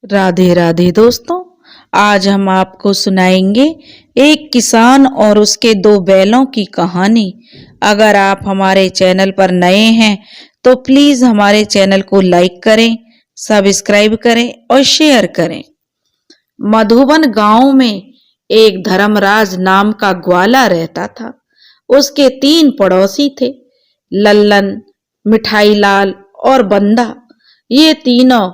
राधे राधे दोस्तों। आज हम आपको सुनाएंगे एक किसान और उसके दो बैलों की कहानी। अगर आप हमारे चैनल पर नए हैं तो प्लीज हमारे चैनल को लाइक करें, सब्सक्राइब करें और शेयर करें। मधुबन गांव में एक धर्मराज नाम का ग्वाला रहता था। उसके 3 पड़ोसी थे, लल्लन, मिठाईलाल और बंदा। ये तीनों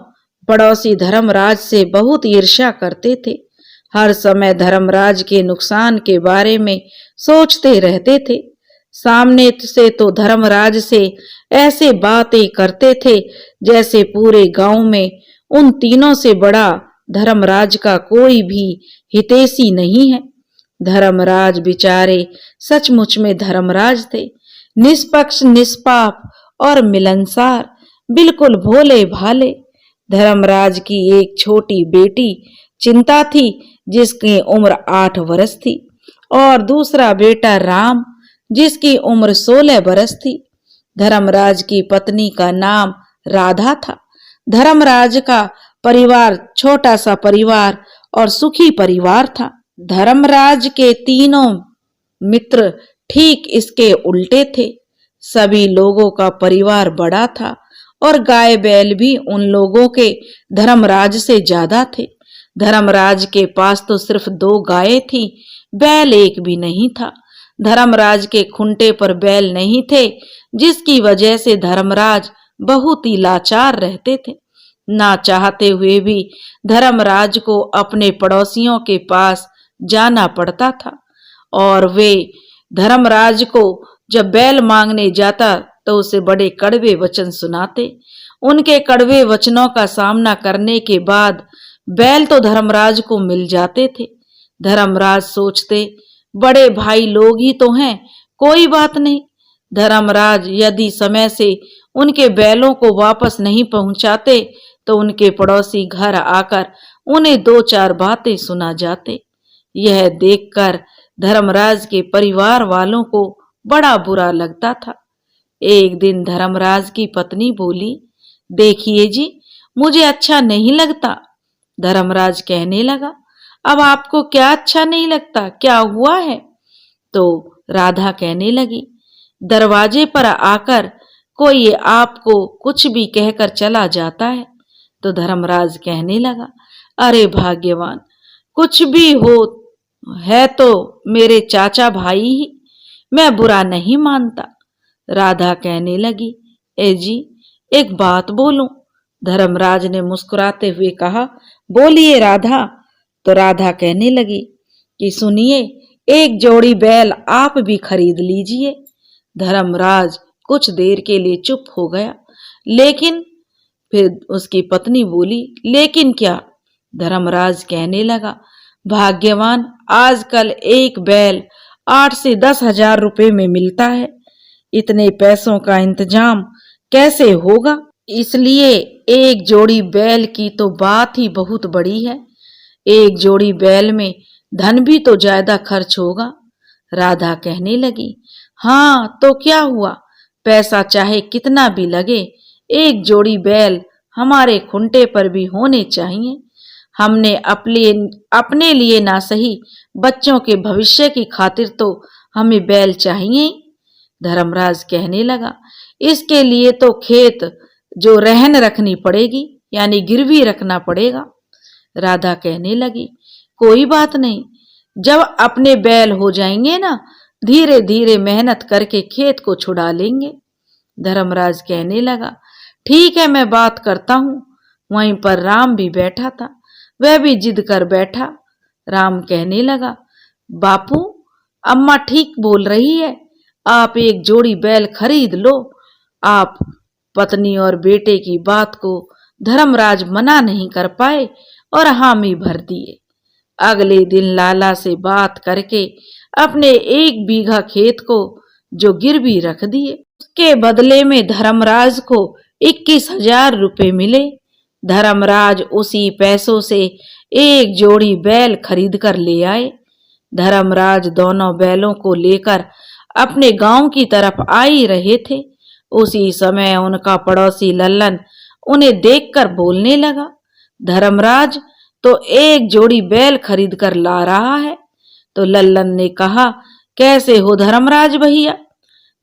पड़ोसी धर्मराज से बहुत ईर्ष्या करते थे। हर समय धर्मराज के नुकसान के बारे में सोचते रहते थे। सामने से तो धर्मराज से ऐसे बातें करते थे जैसे पूरे गांव में उन तीनों से बड़ा धर्मराज का कोई भी हितैषी नहीं है। धर्मराज बेचारे सचमुच में धर्मराज थे, निष्पक्ष, निष्पाप और मिलनसार, बिल्कुल भोले भाले। धर्मराज की एक छोटी बेटी चिंता थी, जिसकी उम्र 8 वर्ष थी, और दूसरा बेटा राम, जिसकी उम्र 16 वर्ष थी। धर्मराज की पत्नी का नाम राधा था। धर्मराज का परिवार छोटा सा परिवार और सुखी परिवार था। धर्मराज के तीनों मित्र ठीक इसके उल्टे थे। सभी लोगों का परिवार बड़ा था और गाय बैल भी उन लोगों के धर्मराज से ज्यादा थे। धर्मराज के पास तो सिर्फ 2 गायें थी, बैल एक भी नहीं था। धर्मराज के खुंटे पर बैल नहीं थे, जिसकी वजह से धर्मराज बहुत ही लाचार रहते थे। ना चाहते हुए भी धर्मराज को अपने पड़ोसियों के पास जाना पड़ता था, और वे धर्मराज को जब बैल मांगने जाता तो उसे बड़े कड़वे वचन सुनाते। उनके कड़वे वचनों का सामना करने के बाद बैल तो धर्मराज को मिल जाते थे। धर्मराज सोचते, बड़े भाई लोग ही तो हैं, कोई बात नहीं। धर्मराज यदि समय से उनके बैलों को वापस नहीं पहुंचाते तो उनके पड़ोसी घर आकर उन्हें 2-4 बातें सुना जाते। यह देखकर धर्मराज के परिवार वालों को बड़ा बुरा लगता था। एक दिन धर्मराज की पत्नी बोली, देखिए जी, मुझे अच्छा नहीं लगता। धर्मराज कहने लगा, अब आपको क्या अच्छा नहीं लगता, क्या हुआ है? तो राधा कहने लगी, दरवाजे पर आकर कोई आपको कुछ भी कहकर चला जाता है। तो धर्मराज कहने लगा, अरे भाग्यवान, कुछ भी हो है तो मेरे चाचा भाई ही, मैं बुरा नहीं मानता। राधा कहने लगी, ए जी, एक बात बोलूं? धर्मराज ने मुस्कुराते हुए कहा, बोलिए राधा। तो राधा कहने लगी कि सुनिए, एक जोड़ी बैल आप भी खरीद लीजिए। धर्मराज कुछ देर के लिए चुप हो गया, लेकिन फिर उसकी पत्नी बोली, लेकिन क्या? धर्मराज कहने लगा, भाग्यवान, आजकल एक बैल 8 से 10 हजार रुपए में मिलता है। इतने पैसों का इंतजाम कैसे होगा? इसलिए एक जोड़ी बैल की तो बात ही बहुत बड़ी है। एक जोड़ी बैल में धन भी तो ज्यादा खर्च होगा। राधा कहने लगी, हाँ तो क्या हुआ, पैसा चाहे कितना भी लगे, एक जोड़ी बैल हमारे खुंटे पर भी होने चाहिए। हमने अपने लिए ना सही, बच्चों के भविष्य की खातिर तो हमें बैल चाहिए। धर्मराज कहने लगा, इसके लिए तो खेत जो रहन रखनी पड़ेगी, यानी गिरवी रखना पड़ेगा। राधा कहने लगी, कोई बात नहीं, जब अपने बैल हो जाएंगे ना, धीरे धीरे मेहनत करके खेत को छुड़ा लेंगे। धर्मराज कहने लगा, ठीक है, मैं बात करता हूं। वहीं पर राम भी बैठा था, वह भी जिद कर बैठा। राम कहने लगा, बापू, अम्मा ठीक बोल रही है, आप एक जोड़ी बैल खरीद लो। आप पत्नी और बेटे की बात को धर्मराज मना नहीं कर पाए और हामी भर दिए। अगले दिन लाला से बात करके अपने 1 बीघा खेत को जो गिरवी रख दिए। उसके बदले में धर्मराज को 21,000 रुपए मिले। धर्मराज उसी पैसों से एक जोड़ी बैल खरीद कर ले आए। धर्मराज दोनों बैलों को लेकर अपने गांव की तरफ आ ही रहे थे। उसी समय उनका पड़ोसी लल्लन उन्हें देखकर बोलने लगा, धर्मराज तो एक जोड़ी बैल खरीद कर ला रहा है। तो लल्लन ने कहा, कैसे हो धर्मराज भैया?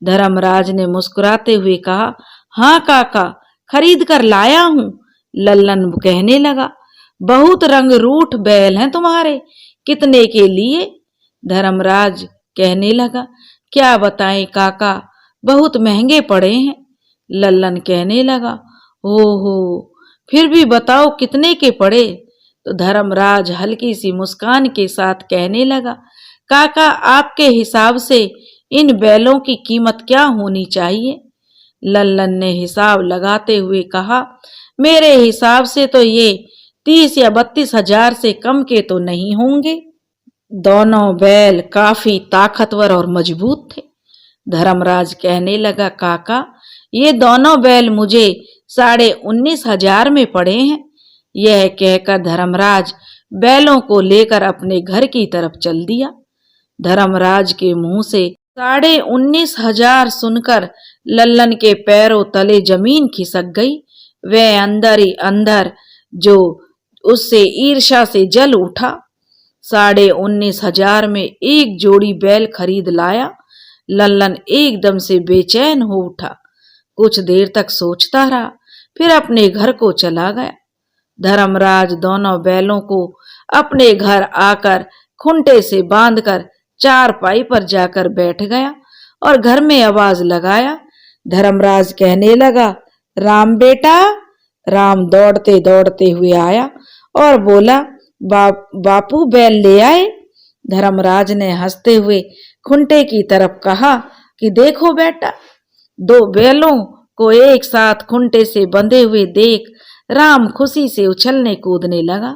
धर्मराज ने मुस्कुराते हुए कहा, हाँ काका, खरीद कर लाया हूं। लल्लन कहने लगा, बहुत रंगरूठ बैल हैं तुम्हारे, कितने के लिए? धर्मराज कहने लगा, क्या बताएं काका, बहुत महंगे पड़े हैं। लल्लन कहने लगा, ओहो, फिर भी बताओ कितने के पड़े? तो धर्मराज हल्की सी मुस्कान के साथ कहने लगा, काका आपके हिसाब से इन बैलों की कीमत क्या होनी चाहिए? लल्लन ने हिसाब लगाते हुए कहा, मेरे हिसाब से तो ये 30 या 32 हजार से कम के तो नहीं होंगे। दोनों बैल काफी ताकतवर और मजबूत थे। धर्मराज कहने लगा, काका ये दोनों बैल मुझे 19,500 में पड़े हैं। यह कहकर धर्मराज बैलों को लेकर अपने घर की तरफ चल दिया। धर्मराज के मुंह से 19,500 सुनकर लल्लन के पैरों तले जमीन खिसक गई। वह अंदर ही अंदर जो उससे ईर्ष्या से जल उठा। 19,500 में एक जोड़ी बैल खरीद लाया। लल्लन एकदम से बेचैन हो उठा। कुछ देर तक सोचता रहा, फिर अपने घर को चला गया। धर्मराज दोनों बैलों को अपने घर आकर खूंटे से बांधकर चारपाई पर जाकर बैठ गया और घर में आवाज लगाया। धर्मराज कहने लगा, राम बेटा। राम दौड़ते दौड़ते हुए आया और बोला, बापू बैल ले आए? धर्मराज ने हंसते हुए खूंटे की तरफ कहा कि देखो बेटा। 2 बैलों को एक साथ खूंटे से बंधे हुए देख राम खुशी से उछलने कूदने लगा।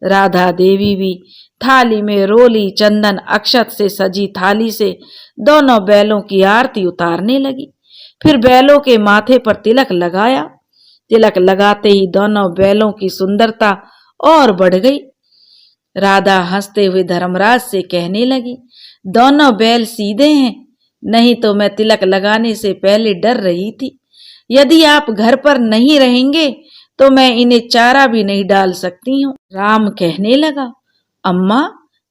राधा देवी भी थाली में रोली चंदन अक्षत से सजी थाली से दोनों बैलों की आरती उतारने लगी। फिर बैलों के माथे पर तिलक लगाया। तिलक लगाते ही दोनों बैलों की सुंदरता और बढ़ गई। राधा हंसते हुए धर्मराज से कहने लगी, दोनों बैल सीधे हैं, नहीं तो मैं तिलक लगाने से पहले डर रही थी। यदि आप घर पर नहीं रहेंगे तो मैं इन्हें चारा भी नहीं डाल सकती हूँ। राम कहने लगा, अम्मा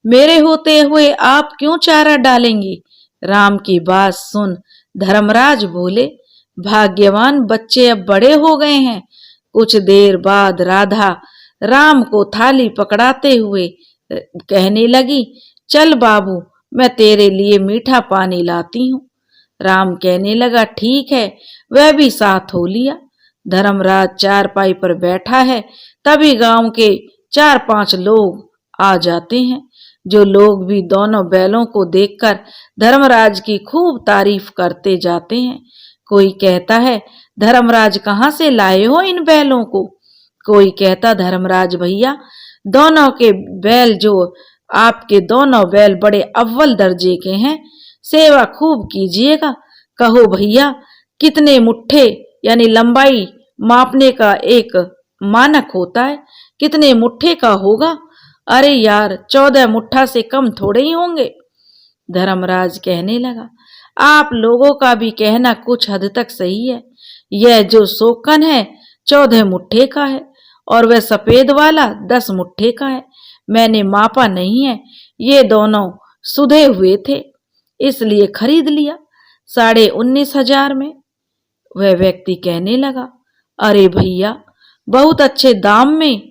मेरे होते हुए आप क्यों चारा डालेंगी? राम की बात सुन धर्मराज बोले, भाग्यवान बच्चे अब बड़े हो गए हैं। कुछ देर बाद राधा राम को थाली पकड़ाते हुए कहने लगी, चल बाबू, मैं तेरे लिए मीठा पानी लाती हूँ। राम कहने लगा, ठीक है। वह भी साथ हो लिया। धर्मराज चारपाई पर बैठा है, तभी गांव के 4-5 लोग आ जाते हैं। जो लोग भी दोनों बैलों को देखकर धर्मराज की खूब तारीफ करते जाते हैं। कोई कहता है, धर्मराज कहाँ से लाए हो इन बैलों को? कोई कहता, धर्मराज भैया, दोनों के बैल जो आपके दोनों बैल बड़े अव्वल दर्जे के हैं, सेवा खूब कीजिएगा। कहो भैया, कितने मुट्ठे यानी लंबाई मापने का एक मानक होता है, कितने मुट्ठे का होगा? अरे यार, 14 मुट्ठा से कम थोड़े ही होंगे। धर्मराज कहने लगा, आप लोगों का भी कहना कुछ हद तक सही है। यह जो सोकन है 14 मुट्ठे का है और वह सफेद वाला 10 मुट्ठे का है। मैंने मापा नहीं है, ये दोनों सुधे हुए थे, इसलिए खरीद लिया 19,500 में। वह व्यक्ति कहने लगा, अरे भैया, बहुत अच्छे दाम में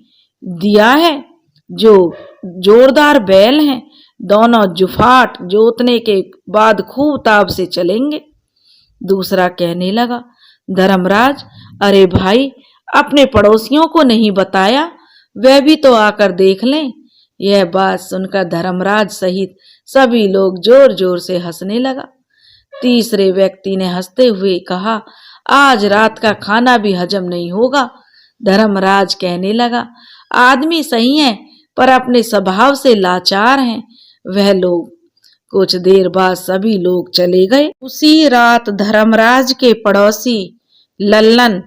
दिया है। जो जोरदार बैल हैं, दोनों जुफाट जोतने के बाद खूब ताब से चलेंगे। दूसरा कहने लगा, धर्मराज, अरे भाई, अपने पड़ोसियों को नहीं बताया, वह भी तो आकर देख लें। यह बात सुनकर धर्मराज सहित सभी लोग जोर जोर से हंसने लगा। तीसरे व्यक्ति ने हंसते हुए कहा, आज रात का खाना भी हजम नहीं होगा। धर्मराज कहने लगा, आदमी सही है पर अपने स्वभाव से लाचार हैं वह लोग। कुछ देर बाद सभी लोग चले गए। उसी रात धर्मराज के पड़ोसी लल्लन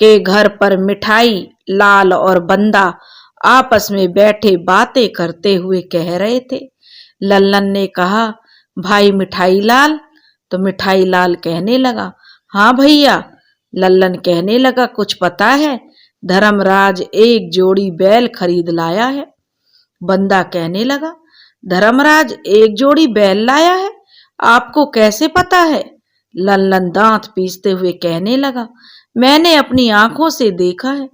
के घर पर मिठाई लाल और बंदा आपस में बैठे बातें करते हुए कह रहे थे। लल्लन ने कहा, भाई मिठाई लाल? तो मिठाई लाल कहने लगा, हाँ भैया। लल्लन कहने लगा, कुछ पता है? धर्मराज एक जोड़ी बैल खरीद लाया है। बंदा कहने लगा, धर्मराज एक जोड़ी बैल लाया है, आपको कैसे पता है? लल्लन दांत पीसते हुए कहने लगा, मैंने अपनी आंखों से देखा है।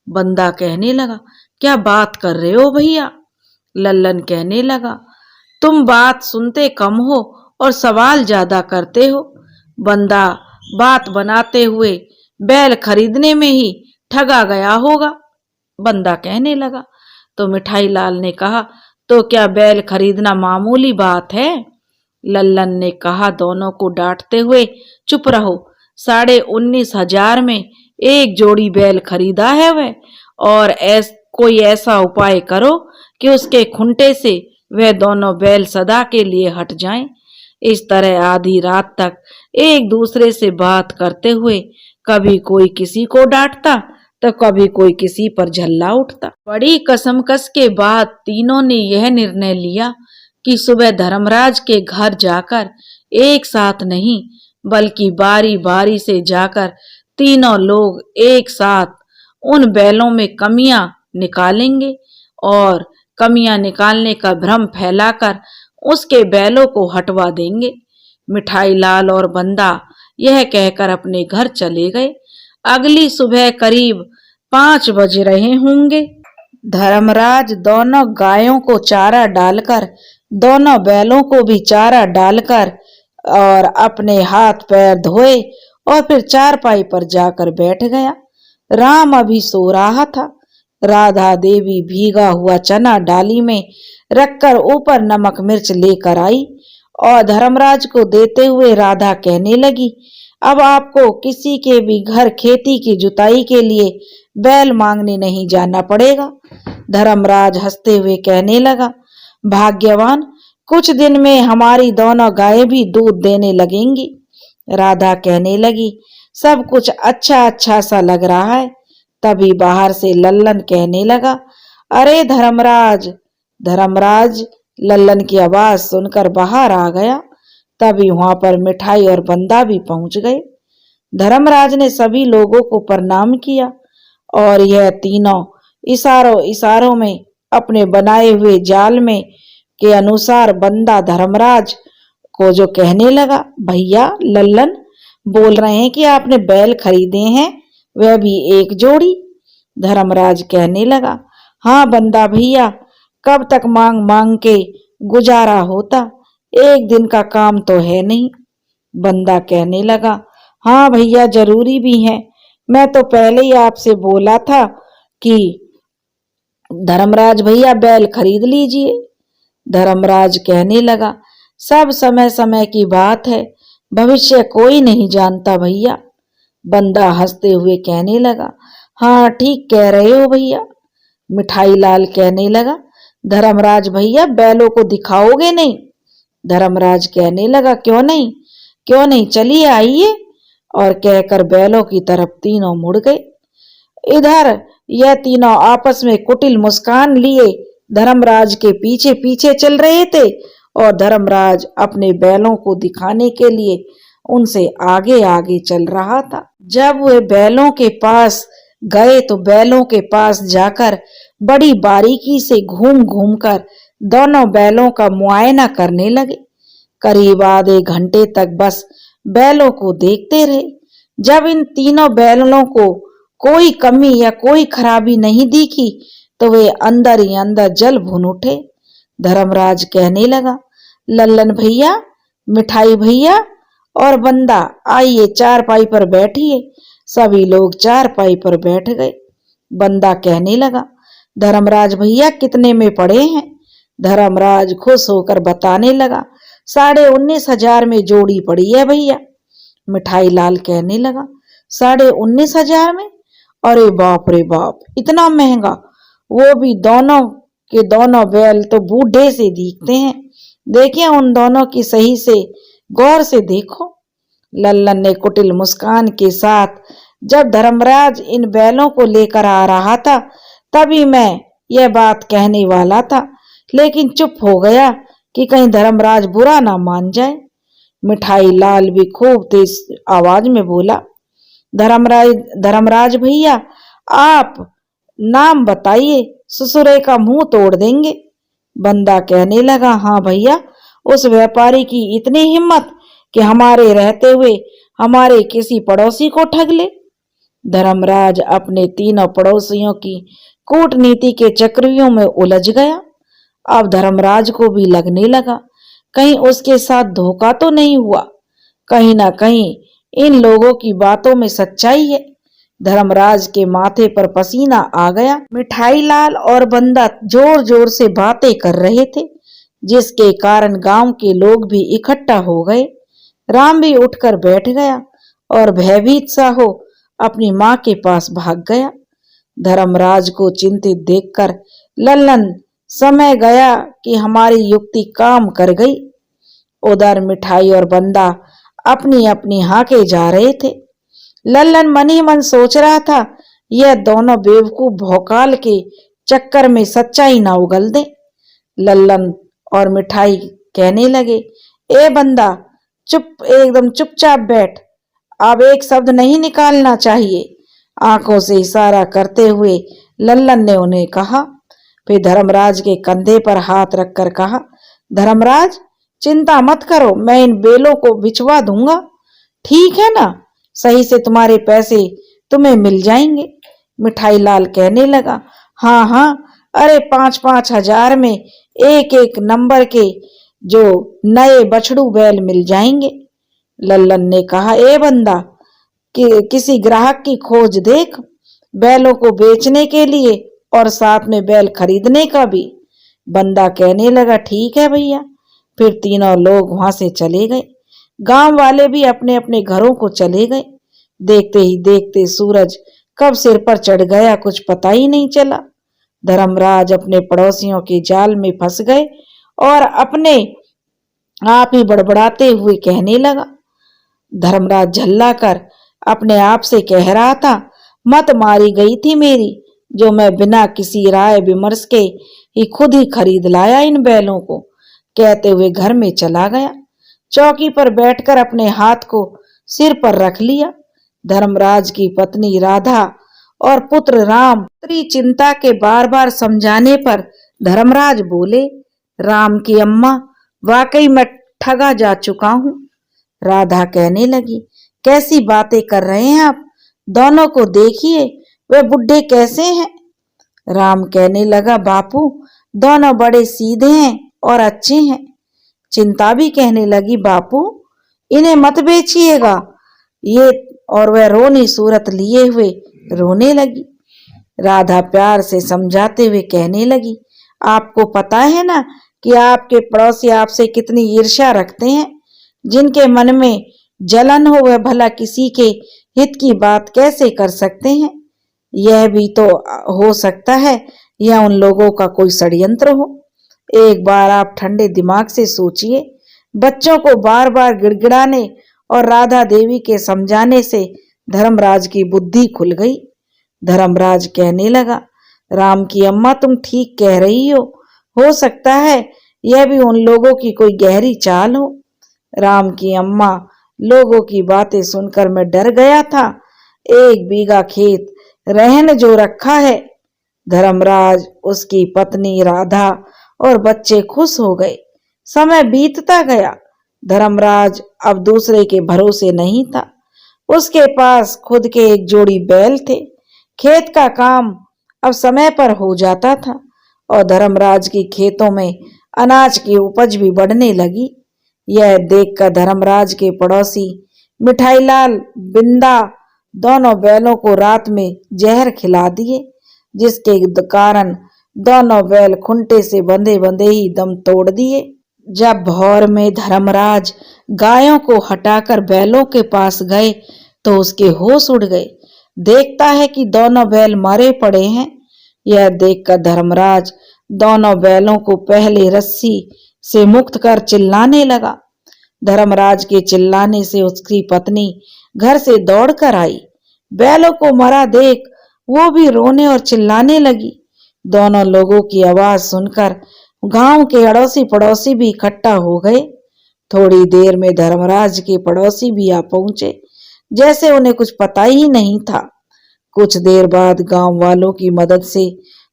बंदा कहने लगा, क्या बात कर रहे हो भैया? लल्लन कहने लगा, तुम बात सुनते कम हो और सवाल ज्यादा करते हो। बंदा बात बनाते हुए बैल खरीदने में ही ठगा गया होगा। बंदा कहने लगा, तो मिठाई लाल ने कहा, तो क्या बैल खरीदना मामूली बात है? लल्लन ने कहा दोनों को डांटते हुए, चुप रहो, 19,500 में एक जोड़ी बैल खरीदा है वह, और कोई ऐसा उपाय करो कि उसके खुंटे से वह दोनों बैल सदा के लिए हट जाएं। इस तरह आधी रात तक एक दूसरे से बात करते हुए कभी कोई किसी को डांटता तो कभी कोई किसी पर झल्ला उठता। बड़ी कसमकस के बाद तीनों ने यह निर्णय लिया कि सुबह धर्मराज के घर जाकर एक साथ नहीं बल्कि बारी बारी से जाकर तीनों लोग एक साथ उन बैलों में कमियां निकालेंगे और कमियां निकालने का भ्रम फैलाकर उसके बैलों को हटवा देंगे। मिठाई लाल और बंदा यह कहकर अपने घर चले गए। अगली सुबह करीब 5 बज रहे होंगे। धर्मराज दोनों गायों को चारा डालकर, दोनों बैलों को भी चारा डालकर और अपने हाथ पैर धोए और फिर चारपाई पर जाकर बैठ गया। राम अभी सो रहा था। राधा देवी भीगा हुआ चना डाली में रखकर ऊपर नमक मिर्च लेकर आई और धर्मराज को देते हुए राधा कहने लगी, अब आपको किसी के भी घर खेती की जुताई के लिए बैल मांगने नहीं जाना पड़ेगा। धर्मराज हंसते हुए कहने लगा, भाग्यवान, कुछ दिन में हमारी दोनों गायें भी दूध देने लगेंगी। राधा कहने लगी, सब कुछ अच्छा अच्छा सा लग रहा है। तभी बाहर से लल्लन कहने लगा, अरे धर्मराज। धर्मराज लल्लन की आवाज सुनकर बाहर आ गया। तभी वहां पर मिठाई और बंदा भी पहुंच गए। धर्मराज ने सभी लोगों को प्रणाम किया और यह तीनों इशारों इशारों में अपने बनाए हुए जाल में के अनुसार बंदा धर्मराज को जो कहने लगा, भैया लल्लन बोल रहे हैं कि आपने बैल खरीदे हैं, वह भी एक जोड़ी। धर्मराज कहने लगा, हाँ बंदा भैया, कब तक मांग मांग के गुजारा होता, एक दिन का काम तो है नहीं। बंदा कहने लगा, हाँ भैया जरूरी भी है, मैं तो पहले ही आपसे बोला था कि धर्मराज भैया बैल खरीद लीजिए। धर्मराज कहने लगा, सब समय समय की बात है, भविष्य कोई नहीं जानता भैया। बंदा हंसते हुए कहने लगा, हाँ ठीक कह रहे हो भैया। मिठाई लाल कहने लगा, धर्मराज भैया बैलों को दिखाओगे नहीं? धर्मराज कहने लगा, क्यों नहीं, क्यों नहीं, चलिए आइए। और कहकर बैलों की तरफ तीनों मुड़ गए। इधर यह तीनों आपस में कुटिल मुस्कान लिए धर्मराज के पीछे पीछे चल रहे थे और धर्मराज अपने बैलों को दिखाने के लिए उनसे आगे आगे चल रहा था। जब वे बैलों के पास गए तो बैलों के पास जाकर बड़ी बारीकी से घूम घूम कर दोनों बैलों का मुआयना करने लगे। करीब आधे घंटे तक बस बैलों को देखते रहे। जब इन तीनों बैलों को कोई कमी या कोई खराबी नहीं दिखी तो वे अंदर ही अंदर जल भुन उठे। धर्मराज कहने लगा, लल्लन भैया, मिठाई भैया और बंदा, आइए चारपाई पर बैठिए। सभी लोग चारपाई पर बैठ गए। बंदा कहने लगा, धर्मराज भैया कितने में पड़े हैं? धर्मराज खुश होकर बताने लगा, 19,500 में जोड़ी पड़ी है भैया। मिठाई लाल कहने लगा, 19,500 में? अरे बाप रे बाप, इतना महंगा, वो भी दोनों के दोनों बैल तो बूढ़े से दिखते हैं, देखिए उन दोनों की सही से गौर से देखो। लल्लन ने कुटिल मुस्कान के साथ, जब धर्मराज इन बैलों को लेकर आ रहा था तभी मैं यह बात कहने वाला था, लेकिन चुप हो गया कि कहीं धर्मराज बुरा ना मान जाए। मिठाई लाल भी खूब तेज आवाज में बोला, धर्मराज भैया, आप नाम बताइए, ससुरे का मुंह तोड़ देंगे। बंदा कहने लगा, हाँ भैया, उस व्यापारी की इतनी हिम्मत कि हमारे रहते हुए हमारे किसी पड़ोसी को ठग ले। धर्मराज अपने तीनों पड़ोसियों की कूटनीति के चक्रव्यूह में उलझ गया। अब धर्मराज को भी लगने लगा कहीं उसके साथ धोखा तो नहीं हुआ, कहीं ना कहीं इन लोगों की बातों में सच्चाई है। धर्मराज के माथे पर पसीना आ गया। मिठाई लाल और बंदा जोर जोर से बातें कर रहे थे, जिसके कारण गांव के लोग भी इकट्ठा हो गए। राम भी उठकर बैठ गया और भयभीत सा हो अपनी माँ के पास भाग गया। धर्मराज को चिंतित देखकर लल्लन समय गया कि हमारी युक्ति काम कर गई। उधर मिठाई और बंदा अपनी अपनी हाके जा रहे थे। लल्लन मन ही मन सोच रहा था, यह दोनों बेवकूफ भौकाल के चक्कर में सच्चाई ना उगल दे। लल्लन और मिठाई कहने लगे, ए बंदा, चुप, एकदम चुपचाप बैठ, अब एक शब्द नहीं निकालना चाहिए। आंखों से इशारा करते हुए लल्लन ने उन्हें कहा। फिर धर्मराज के कंधे पर हाथ रखकर कहा, धर्मराज, चिंता मत करो, मैं इन बेलों को बिचवा दूंगा, ठीक है ना? सही से तुम्हारे पैसे तुम्हें मिल जाएंगे। मिठाई लाल कहने लगा, हाँ हाँ, अरे 5-5 हजार में एक एक नंबर के जो नए बछड़ू बैल मिल जाएंगे। लल्लन ने कहा, ए बंदा, किसी ग्राहक की खोज देख, बैलों को बेचने के लिए और साथ में बैल खरीदने का भी। बंदा कहने लगा, ठीक है भैया। फिर तीनों लोग वहां से चले गए। गांव वाले भी अपने अपने घरों को चले गए। देखते ही देखते सूरज कब सिर पर चढ़ गया कुछ पता ही नहीं चला। धर्मराज अपने पड़ोसियों के जाल में फंस गए और अपने आप ही बड़बड़ाते हुए कहने लगा। धर्मराज झल्ला कर अपने आप से कह रहा था, मत मारी गई थी मेरी, जो मैं बिना किसी राय विमर्श के ही खुद ही खरीद लाया इन बैलों को। कहते हुए घर में चला गया। चौकी पर बैठकर अपने हाथ को सिर पर रख लिया। धर्मराज की पत्नी राधा और पुत्र राम पुत्री चिंता के बार बार समझाने पर धर्मराज बोले, राम की अम्मा, वाकई मैं ठगा जा चुका हूँ। राधा कहने लगी, कैसी बातें कर रहे हैं आप, दोनों को देखिए, वे बुढ़े कैसे हैं। राम कहने लगा, बापू, दोनों बड़े सीधे हैं और अच्छे हैं। चिंता भी कहने लगी, बापू, इन्हें मत बेचिएगा ये, और वह रोनी सूरत लिए हुए रोने लगी। राधा प्यार से समझाते हुए कहने लगी, आपको पता है ना कि आपके पड़ोसी आपसे कितनी ईर्ष्या रखते हैं। जिनके मन में जलन हो वह भला किसी के हित की बात कैसे कर सकते हैं। यह भी तो हो सकता है यह उन लोगों का कोई षड्यंत्र हो। एक बार आप ठंडे दिमाग से सोचिए। बच्चों को बार बार गिड़गिड़ाने और राधा देवी के समझाने से धर्मराज की बुद्धि खुल गई। धर्मराज कहने लगा, राम की अम्मा, तुम ठीक कह रही हो सकता है यह भी उन लोगों की कोई गहरी चाल हो। राम की अम्मा, लोगों की बातें सुनकर मैं डर गया था। 1 बीघा खेत रहन जो रखा है। धर्मराज, उसकी पत्नी राधा और बच्चे खुश हो गए। समय बीतता गया। धर्मराज अब दूसरे के भरोसे नहीं था। उसके पास खुद के एक जोड़ी बैल थे। खेत का काम अब समय पर हो जाता था और धर्मराज की खेतों में अनाज की उपज भी बढ़ने लगी। यह देखकर धर्मराज के पड़ोसी मिठाईलाल, बिंदा दोनों बैलों को रात में जहर खिला दिए, जिसके कारण दोनों बैल खुंटे से बंधे बंधे ही दम तोड़ दिए। जब भोर में धर्मराज गायों को हटाकर बैलों के पास गए तो उसके होश उड़ गए। देखता है कि दोनों बैल मरे पड़े हैं। यह देखकर धर्मराज दोनों बैलों को पहले रस्सी से मुक्त कर चिल्लाने लगा। धर्मराज के चिल्लाने से उसकी पत्नी घर से दौड़कर आई। बैलों को मरा देख वो भी रोने और चिल्लाने लगी। दोनों लोगों की आवाज सुनकर गांव के अड़ोसी पड़ोसी भी इकट्ठा हो गए। थोड़ी देर में धर्मराज के पड़ोसी भी आ पहुंचे, जैसे उन्हें कुछ पता ही नहीं था। कुछ देर बाद गांव वालों की मदद से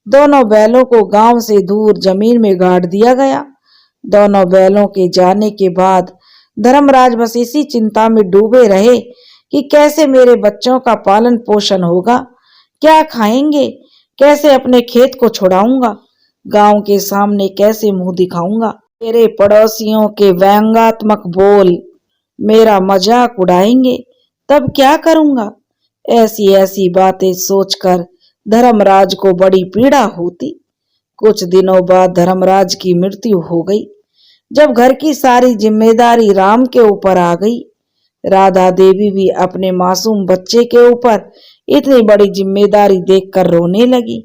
दोनों बैलों को गांव से दूर जमीन में गाड़ दिया गया। दोनों बैलों के जाने के बाद धर्मराज बस इसी चिंता में डूबे रहे कि कैसे मेरे बच्चों का पालन पोषण होगा, क्या खाएंगे, कैसे अपने खेत को छुड़ाऊंगा, गांव के सामने कैसे मुंह दिखाऊंगा। मेरे पड़ोसियों के व्यंग्यात्मक बोल मेरा मजाक उड़ाएंगे, तब क्या करूंगा। ऐसी ऐसी बातें सोचकर धर्मराज को बड़ी पीड़ा होती। कुछ दिनों बाद धर्मराज की मृत्यु हो गई। जब घर की सारी जिम्मेदारी राम के ऊपर आ गई, राधा देवी भी अपने मासूम बच्चे के ऊपर इतनी बड़ी जिम्मेदारी देखकर रोने लगी।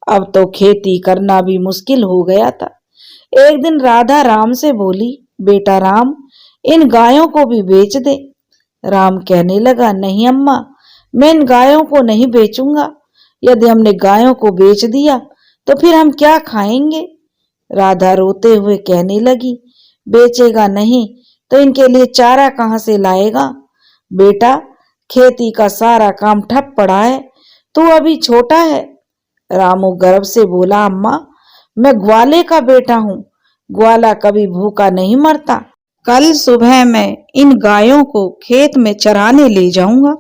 अब तो खेती करना भी मुश्किल हो गया था। एक दिन राधा राम से बोली, बेटा राम, इन गायों को भी बेच दे। राम कहने लगा, नहीं अम्मा, मैं इन गायों को नहीं बेचूंगा। यदि हमने गायों को बेच दिया तो फिर हम क्या खाएंगे। राधा रोते हुए कहने लगी, बेचेगा नहीं तो इनके लिए चारा कहां से लाएगा। बेटा, खेती का सारा काम ठप पड़ा है, तू अभी छोटा है। रामू गर्व से बोला, अम्मा, मैं ग्वाले का बेटा हूँ, ग्वाला कभी भूखा नहीं मरता। कल सुबह मैं इन गायों को खेत में चराने ले जाऊंगा।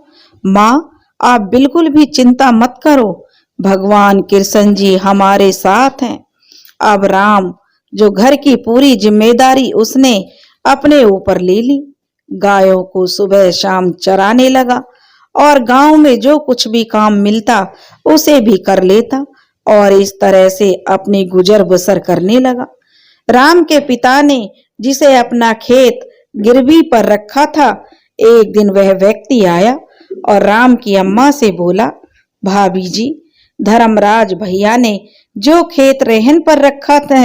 माँ, आप बिल्कुल भी चिंता मत करो, भगवान कृष्ण जी हमारे साथ हैं। अब राम जो घर की पूरी जिम्मेदारी उसने अपने ऊपर ले ली, गायों को सुबह शाम चराने लगा और गांव में जो कुछ भी काम मिलता उसे भी कर लेता और इस तरह से अपनी गुजर बसर करने लगा। राम के पिता ने जिसे अपना खेत गिरवी पर रखा था, एक दिन वह व्यक्ति आया और राम की अम्मा से बोला, भाभी जी, धर्मराज भैया ने जो खेत रेहन पर रखा था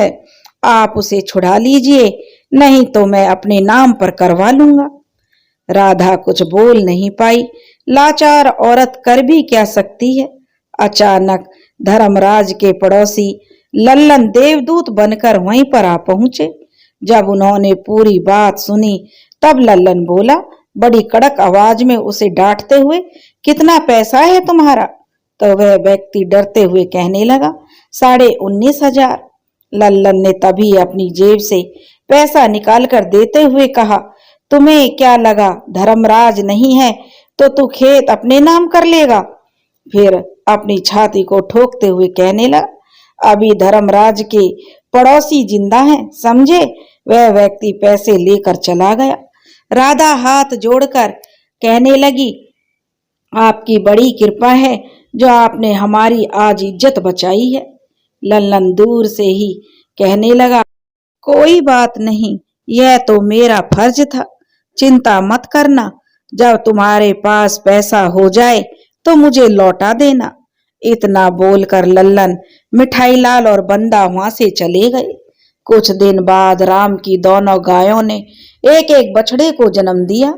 आप उसे छुड़ा लीजिए, नहीं तो मैं अपने नाम पर करवा लूंगा। राधा कुछ बोल नहीं पाई, लाचार औरत कर भी क्या सकती है। अचानक धर्मराज के पड़ोसी लल्लन देवदूत बनकर वहीं पर आ पहुंचे। जब उन्होंने पूरी बात सुनी तब लल्लन बोला, बड़ी कड़क आवाज में उसे डांटते हुए, कितना पैसा है तुम्हारा। तो वह व्यक्ति डरते हुए कहने लगा, 19,500। लल्लन ने तभी अपनी जेब से पैसा निकालकर देते हुए कहा, तुम्हें क्या लगा धर्मराज नहीं है तो तू खेत अपने नाम कर लेगा। फिर अपनी छाती को ठोकते हुए कहने लगा, अभी धर्मराज के पड़ोसी जिंदा हैं, समझे। वह व्यक्ति पैसे लेकर चला गया। राधा हाथ जोड़कर कहने लगी, आपकी बड़ी कृपा है जो आपने हमारी आज इज्जत बचाई है। लल्लन दूर से ही कहने लगा, कोई बात नहीं, यह तो मेरा फर्ज था, चिंता मत करना, जब तुम्हारे पास पैसा हो जाए तो मुझे लौटा देना। इतना बोलकर लल्लन, मिठाईलाल और बंदा वहां से चले गए। कुछ दिन बाद राम की दोनों गायों ने एक एक बछड़े को जन्म दिया।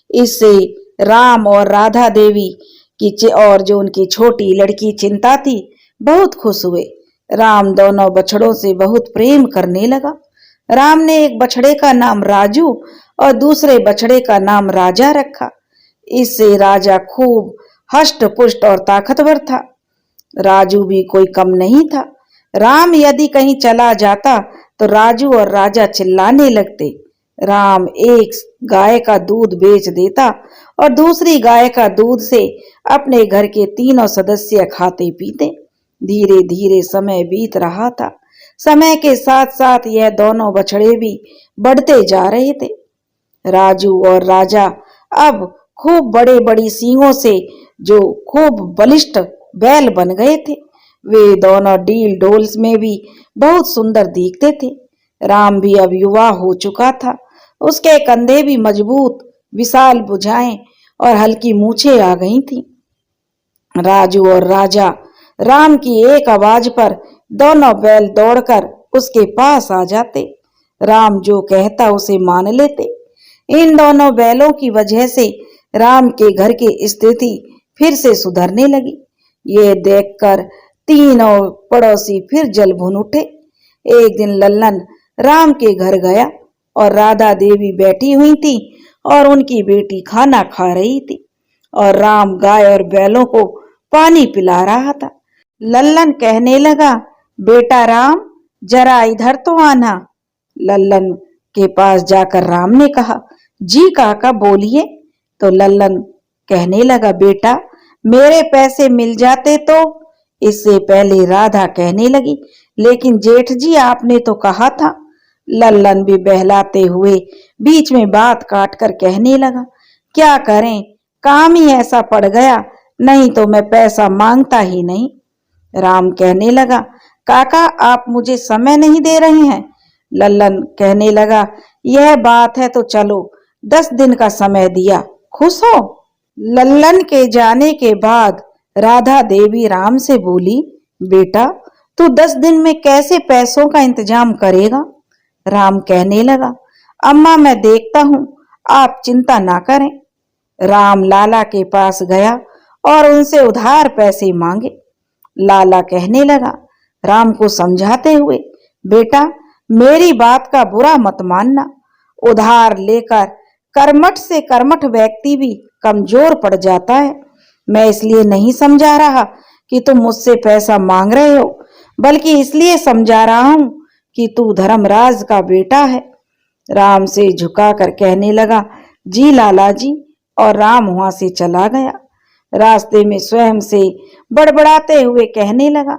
इससे राम और राधा देवी की और जो उनकी छोटी लड़की चिंता थी बहुत खुश हुए। राम दोनों बछड़ों से बहुत प्रेम करने लगा। राम ने एक बछड़े का नाम राजू और दूसरे बछड़े का नाम राजा रखा। इससे राजा खूब हष्ट पुष्ट और ताकतवर था। राजू भी कोई कम नहीं था। राम यदि कहीं चला जाता तो राजू और राजा चिल्लाने लगते। राम एक गाय का दूध बेच देता और दूसरी गाय का दूध से अपने घर के तीनों सदस्य खाते पीते। धीरे धीरे समय बीत रहा था। समय के साथ साथ यह दोनों बछड़े भी बढ़ते जा रहे थे। राजू और राजा अब खूब बड़े बड़ी सींगों से जो खूब बलिष्ठ बैल बन गए थे। वे दोनों डील डोल्स में भी बहुत सुंदर दिखते थे। राम भी अब युवा हो चुका था। उसके कंधे भी मजबूत, विशाल भुजाएं और हल्की मूछें आ गई थीं। राजू और राजा राम की एक आवाज पर दोनों बैल दौड़कर उसके पास आ जाते। राम जो कहता उसे मान लेते। इन दोनों बैलों की वजह से राम के घर की स्थिति फिर से सुधरने लगी। ये देखकर तीनों पड़ोसी फिर जल भुन उठे। एक दिन लल्लन राम के घर गया और राधा देवी बैठी हुई थी और उनकी बेटी खाना खा रही थी और राम गाय और बैलों को पानी पिला रहा था। लल्लन कहने लगा, बेटा राम, जरा इधर तो आना। लल्लन के पास जाकर राम ने कहा, जी काका बोलिए। तो लल्लन कहने लगा, बेटा मेरे पैसे मिल जाते तो। इससे पहले राधा कहने लगी, लेकिन जेठ जी आपने तो कहा था। लल्लन भी बहलाते हुए बीच में बात काट कर कहने लगा, क्या करें, काम ही ऐसा पड़ गया, नहीं तो मैं पैसा मांगता ही नहीं। राम कहने लगा, काका आप मुझे समय नहीं दे रहे हैं। लल्लन कहने लगा, यह बात है तो चलो 10 दिन का समय दिया, खुश हो। लल्लन के जाने के बाद राधा देवी राम से बोली, बेटा तू 10 दिन में कैसे पैसों का इंतजाम करेगा। राम कहने लगा, अम्मा मैं देखता हूं, आप चिंता ना करें। राम लाला के पास गया और उनसे उधार पैसे मांगे। लाला कहने लगा, राम को समझाते हुए, बेटा मेरी बात का बुरा मत मानना, उधार लेकर कर्मठ से कर्मठ व्यक्ति भी कमजोर पड़ जाता है। मैं इसलिए नहीं समझा रहा कि तुम मुझसे पैसा मांग रहे हो, बल्कि इसलिए समझा रहा हूं कि तू धर्मराज का बेटा है। राम से झुकाकर कहने लगा, जी लाला जी, और राम वहां से चला गया। रास्ते में स्वयं से बड़बड़ाते हुए कहने लगा,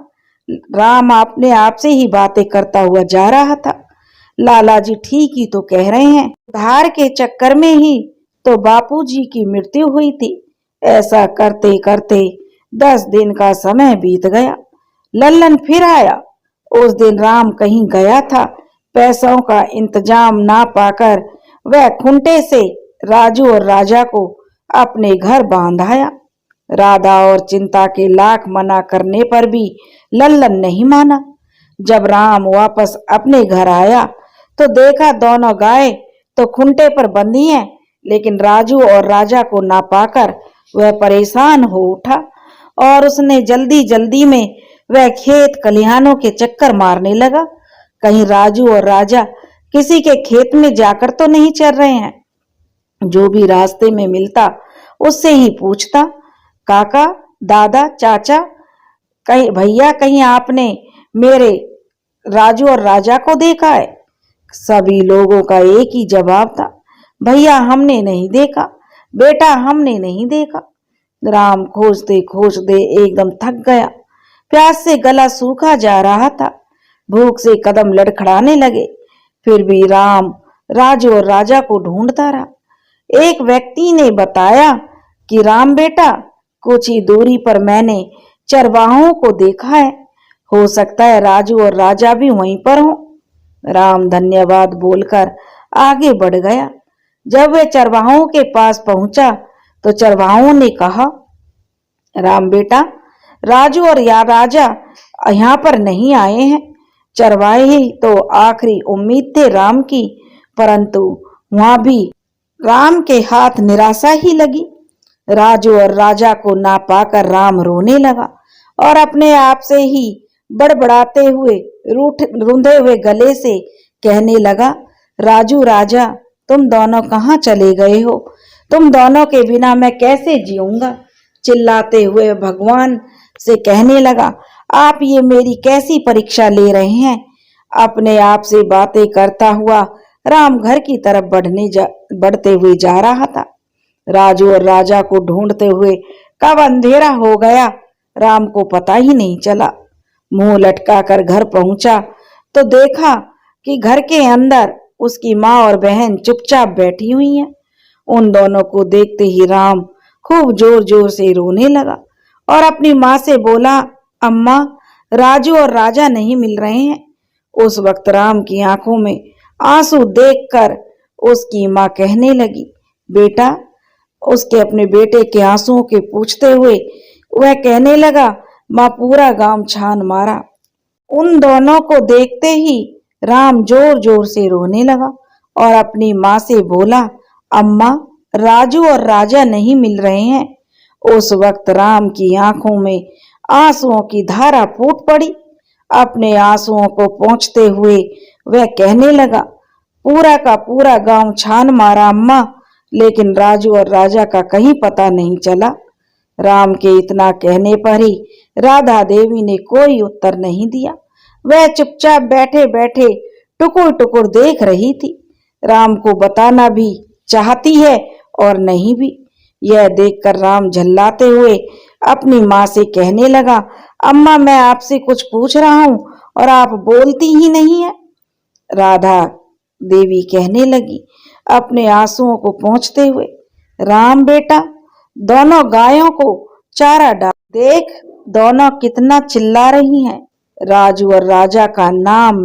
राम अपने आप से ही बातें करता हुआ जा रहा था। लाला जी ठीक ही तो कह रहे हैं, उधार के चक्कर में ही तो बापूजी की मृत्यु हुई थी। ऐसा करते करते 10 दिन का समय बीत गया। लल्लन फिर आया। उस दिन राम कहीं गया था। पैसों का इंतजाम ना पाकर वह खूंटे से राजू और राजा को अपने घर बांध आया। राधा और चिंता के लाख मना करने पर भी लल्लन नहीं माना। जब राम वापस अपने घर आया तो देखा दोनों गाय तो खूंटे पर बंधी हैं, लेकिन राजू और राजा को ना पाकर वह परेशान हो उठा और उसने जल्दी जल्दी में वह खेत खलिहानों के चक्कर मारने लगा। कहीं राजू और राजा किसी के खेत में जाकर तो नहीं चल रहे हैं। जो भी रास्ते में मिलता उससे ही पूछता, काका, दादा, चाचा, कहीं भैया, कहीं आपने मेरे राजू और राजा को देखा है। सभी लोगों का एक ही जवाब था, भैया हमने नहीं देखा, बेटा हमने नहीं देखा। राम खोजते खोजते एकदम थक गया। प्यास से गला सूखा जा रहा था। भूख से कदम लड़खड़ाने लगे। फिर भी राम राजू और राजा को ढूंढता रहा। एक व्यक्ति ने बताया कि राम बेटा, कुछ ही दूरी पर मैंने चरवाहों को देखा है, हो सकता है राजू और राजा भी वहीं पर हों। राम धन्यवाद बोलकर आगे बढ़ गया। जब वह चरवाहों के पास पहुंचा तो चरवाहों ने कहा, राम बेटा, राजू और या राजा यहाँ पर नहीं आए हैं। चरवाहे ही तो आखिरी उम्मीद थे राम की, परंतु वहां भी राम के हाथ निराशा ही लगी। राजू और राजा को ना पाकर राम रोने लगा और अपने आप से ही बड़बड़ाते हुए रूंधे हुए गले से कहने लगा, राजू राजा, तुम दोनों कहाँ चले गए हो? तुम दोनों के बिना मैं कैसे जीऊंगा? चिल्लाते हुए भगवान से कहने लगा, आप ये मेरी कैसी परीक्षा ले रहे हैं? अपने आप से बातें करता हुआ राम घर की तरफ बढ़ते हुए जा रहा था। राजू और राजा को ढूंढते हुए कब अंधेरा हो गया राम को पता ही नहीं चला। मुंह लटकाकर घर पहुंचा तो देखा कि घर के अंदर उसकी माँ और बहन चुपचाप बैठी हुई हैं। उन दोनों को देखते ही राम खूब जोर जोर से रोने लगा और अपनी माँ से बोला, अम्मा, राजू और राजा नहीं मिल रहे हैं। उस वक्त राम की आंखों में आंसू देखकर उसकी माँ कहने लगी, बेटा, उसके अपने बेटे के आंसुओं के पूछते हुए वह कहने लगा, माँ पूरा गांव छान मारा। उन दोनों को देखते ही राम जोर जोर से रोने लगा और अपनी माँ से बोला, अम्मा, राजू और राजा नहीं मिल रहे हैं। उस वक्त राम की आंखों में आंसुओं की धारा फूट पड़ी। अपने आंसुओं को पोंछते हुए वह कहने लगा, पूरा का पूरा गांव छान मारा अम्मा, लेकिन राजू और राजा का कहीं पता नहीं चला। राम के इतना कहने पर ही राधा देवी ने कोई उत्तर नहीं दिया। वह चुपचाप बैठे बैठे टुकुर टुकुर देख रही थी। राम को बताना भी चाहती है और नहीं भी। यह देखकर राम झल्लाते हुए अपनी माँ से कहने लगा, अम्मा मैं आपसे कुछ पूछ रहा हूँ और आप बोलती ही नहीं है। राधा देवी कहने लगी अपने आंसुओं को पोंछते हुए, राम बेटा दोनों गायों को चारा डाल, देख दोनों कितना चिल्ला रही हैं। राजू और राजा का नाम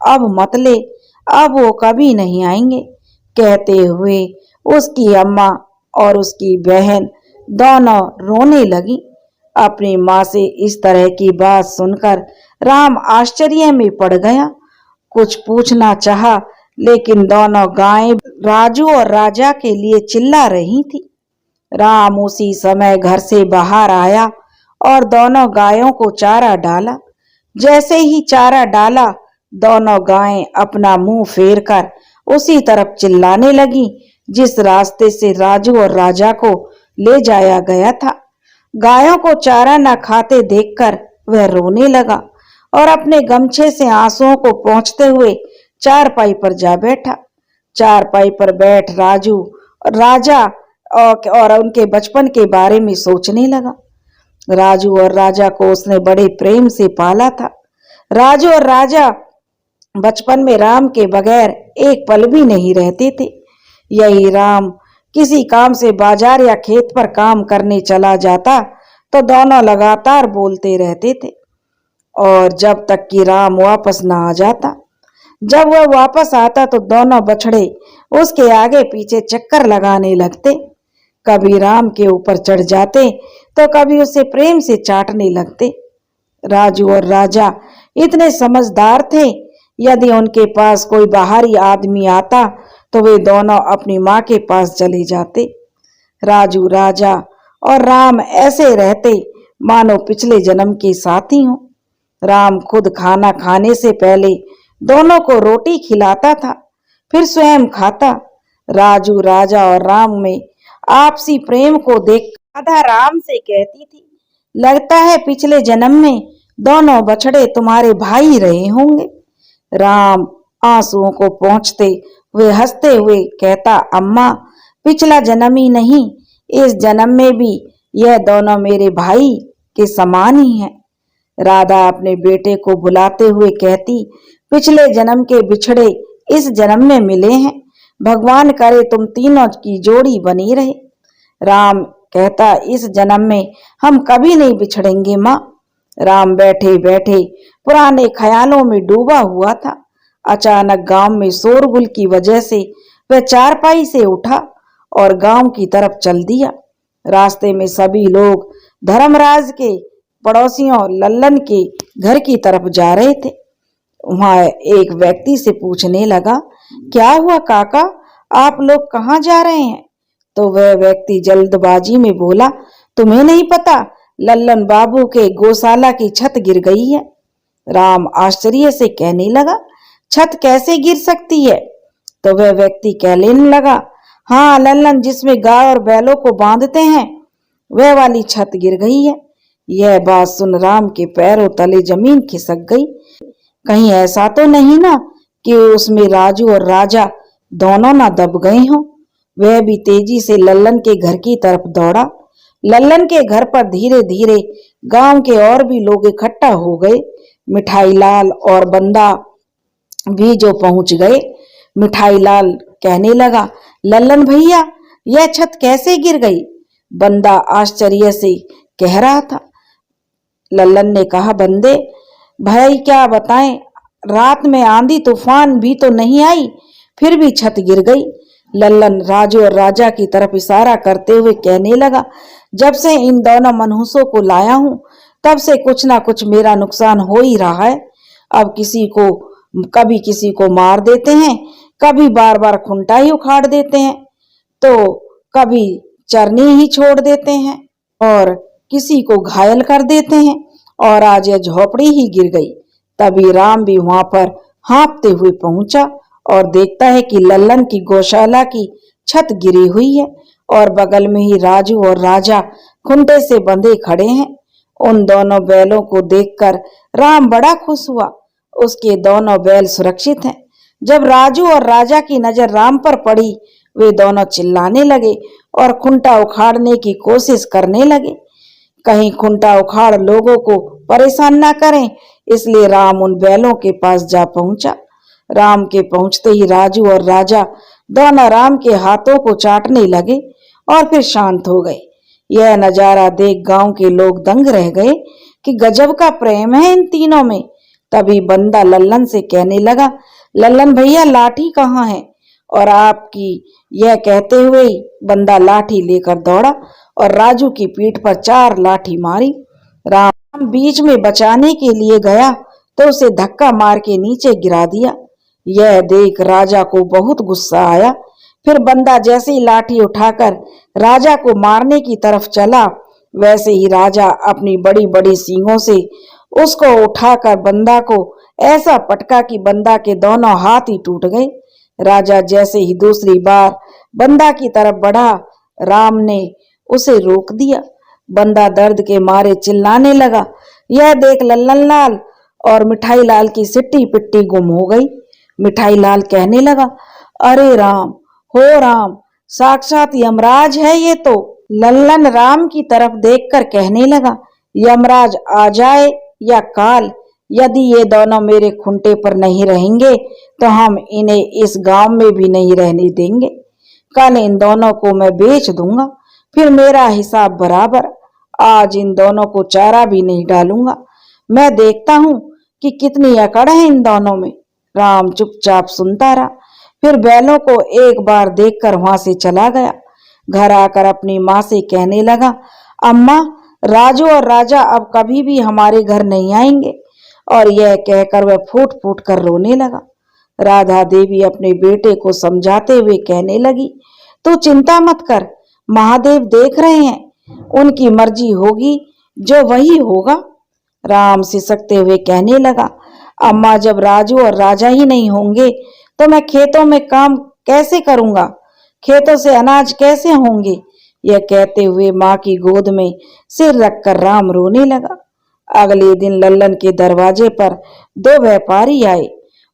अब मत ले, अब वो कभी नहीं आएंगे। कहते हुए उसकी अम्मा और उसकी बहन दोनों रोने लगी। अपनी माँ से इस तरह की बात सुनकर राम आश्चर्य में पड़ गया। कुछ पूछना चाहा, लेकिन दोनों गायें राजू और राजा के लिए चिल्ला रही थी। राम उसी समय घर से बाहर आया और दोनों गायों को चारा डाला। जैसे ही चारा डाला, दोनों गायें अपना मुंह फेरकर उसी तरफ चिल्लाने लगी जिस रास्ते से राजू और राजा को ले जाया गया था। गायों को चारा न खाते देखकर वह रोने लगा और अपने गमछे से आंसुओं को पोंछते हुए चारपाई पर जा बैठा। चारपाई पर बैठ राजू राजा और उनके बचपन के बारे में सोचने लगा। राजू और राजा को उसने बड़े प्रेम से पाला था। राजू और राजा बचपन में राम के बगैर एक पल भी नहीं रहते थे। यही राम किसी काम से बाजार या खेत पर काम करने चला जाता तो दोनों लगातार बोलते रहते थे, और जब तक कि राम वापस ना आ जाता। जब वह वापस आता तो दोनों बछड़े उसके आगे पीछे चक्कर लगाने लगते। कभी राम के ऊपर चढ़ जाते तो कभी उसे प्रेम से चाटने लगते। राजू और राजा इतने समझदार थे, यदि उनके पास कोई बाहरी आदमी आता तो वे दोनों अपनी माँ के पास चले जाते। राजू राजा और राम ऐसे रहते मानो पिछले जन्म के साथी हों। राम खुद खाना खाने से पहले दोनों को रोटी खिलाता था, फिर स्वयं खाता। राजू राजा और राम में आपसी प्रेम को देख राधा राम से कहती थी, लगता है पिछले जन्म में दोनों बछड़े तुम्हारे भाई रहे होंगे। राम आंसुओं को पोंछते हुए हंसते हुए कहता, अम्मा पिछला जन्म ही नहीं, इस जन्म में भी यह दोनों मेरे भाई के समान ही हैं। राधा अपने बेटे को बुलाते हुए कहती, पिछले जन्म के बिछड़े इस जन्म में मिले हैं, भगवान करे तुम तीनों की जोड़ी बनी रहे। राम कहता, इस जन्म में हम कभी नहीं बिछड़ेंगे माँ। राम बैठे बैठे पुराने ख्यालों में डूबा हुआ था। अचानक गांव में शोरगुल की वजह से वह चारपाई से उठा और गांव की तरफ चल दिया। रास्ते में सभी लोग धर्मराज के पड़ोसियों लल्लन के घर की तरफ जा रहे थे। वहां एक व्यक्ति से पूछने लगा, क्या हुआ काका, आप लोग कहाँ जा रहे हैं? तो वह व्यक्ति जल्दबाजी में बोला, तुम्हें नहीं पता, लल्लन बाबू के गौशाला की छत गिर गई है। राम आश्चर्य से कहने लगा, छत कैसे गिर सकती है? तो वह व्यक्ति कहने लगा, हाँ लल्लन जिसमें गाय और बैलों को बांधते हैं वह वाली छत गिर गई है। यह बात सुन राम के पैरों तले जमीन खिसक गई। कहीं ऐसा तो नहीं ना कि उसमें राजू और राजा दोनों ना दब गए हों। वह भी तेजी से लल्लन के घर की तरफ दौड़ा। लल्लन के घर पर धीरे धीरे गांव के और भी लोग इकट्ठा हो गए। मिठाई लाल और बंदा भी जो पहुंच गए। मिठाई लाल कहने लगा, लल्लन भैया यह छत कैसे गिर गई? बंदा आश्चर्य से कह रहा था। लल्लन ने कहा, बंदे भाई क्या बताएं, रात में आंधी तूफान भी तो नहीं आई, फिर भी छत गिर गई। लल्लन राजू और राजा की तरफ इशारा करते हुए कहने लगा, जब से इन दोनों मनहूसों को लाया हूं तब से कुछ ना कुछ मेरा नुकसान हो ही रहा है। अब कभी किसी को मार देते हैं, कभी बार बार खुंटा ही उखाड़ देते हैं, तो कभी चरनी ही छोड़ देते हैं और किसी को घायल कर देते हैं, और आज यह झोपड़ी ही गिर गई। तभी राम भी वहां पर हाँफते हुए पहुंचा और देखता है कि लल्लन की गौशाला की छत गिरी हुई है और बगल में ही राजू और राजा खूंटे से बंधे खड़े हैं। उन दोनों बैलों को देखकर राम बड़ा खुश हुआ। उसके दोनों बैल सुरक्षित हैं। जब राजू और राजा की नजर राम पर पड़ी, वे दोनों चिल्लाने लगे और खूंटा उखाड़ने की कोशिश करने लगे। कहीं खूंटा उखाड़ लोगों को परेशान ना करें, इसलिए राम उन बैलों के पास जा पहुंचा। राम के पहुंचते ही राजू और राजा दोनों राम के हाथों को चाटने लगे और फिर शांत हो गए। यह नजारा देख गांव के लोग दंग रह गए कि गजब का प्रेम है इन तीनों में। तभी बंदा लल्लन से कहने लगा, लल्लन भैया लाठी कहाँ है? और आपकी यह कहते हुए ही बंदा लाठी लेकर दौड़ा और राजू की पीठ पर 4 लाठी मारी। राम बीच में बचाने के लिए गया तो उसे धक्का मार के नीचे गिरा दिया। यह देख राजा को बहुत गुस्सा आया। फिर बंदा जैसे ही लाठी उठाकर राजा को मारने की तरफ चला, वैसे ही राजा अपनी बड़ी बड़ी सींगों से उसको उठाकर बंदा को ऐसा पटका कि बंदा के दोनों हाथ ही टूट गए। राजा जैसे ही दूसरी बार बंदा की तरफ बढ़ा, राम ने उसे रोक दिया। बंदा दर्द के मारे चिल्लाने लगा। यह देख लल्लन लाल और मिठाई लाल की सिट्टी पिट्टी गुम हो गई। मिठाई लाल कहने लगा, अरे राम हो राम, साक्षात यमराज है ये तो। लल्लन राम की तरफ देखकर कहने लगा, यमराज आ जाए या काल, यदि ये दोनों मेरे खूंटे पर नहीं रहेंगे तो हम इन्हें इस गांव में भी नहीं रहने देंगे। कल इन दोनों को मैं बेच दूंगा, फिर मेरा हिसाब बराबर। आज इन दोनों को चारा भी नहीं डालूंगा। मैं देखता हूं कि कितनी अकड़ है इन दोनों में। राम चुपचाप सुनता रहा। फिर बैलों को एक बार देखकर वहां से चला गया। घर आकर अपनी माँ से कहने लगा, अम्मा, राजू और राजा अब कभी भी हमारे घर नहीं आएंगे। और यह कहकर वह फूट फूट कर रोने लगा। राधा देवी अपने बेटे को समझाते हुए कहने लगी, तू चिंता मत कर, महादेव देख रहे हैं, उनकी मर्जी होगी जो वही होगा। राम सिसकते हुए कहने लगा, अम्मा, जब राजू और राजा ही नहीं होंगे तो मैं खेतों में काम कैसे करूंगा? खेतों से अनाज कैसे होंगे? यह कहते हुए माँ की गोद में सिर रखकर राम रोने लगा। अगले दिन लल्लन के दरवाजे पर 2 व्यापारी आए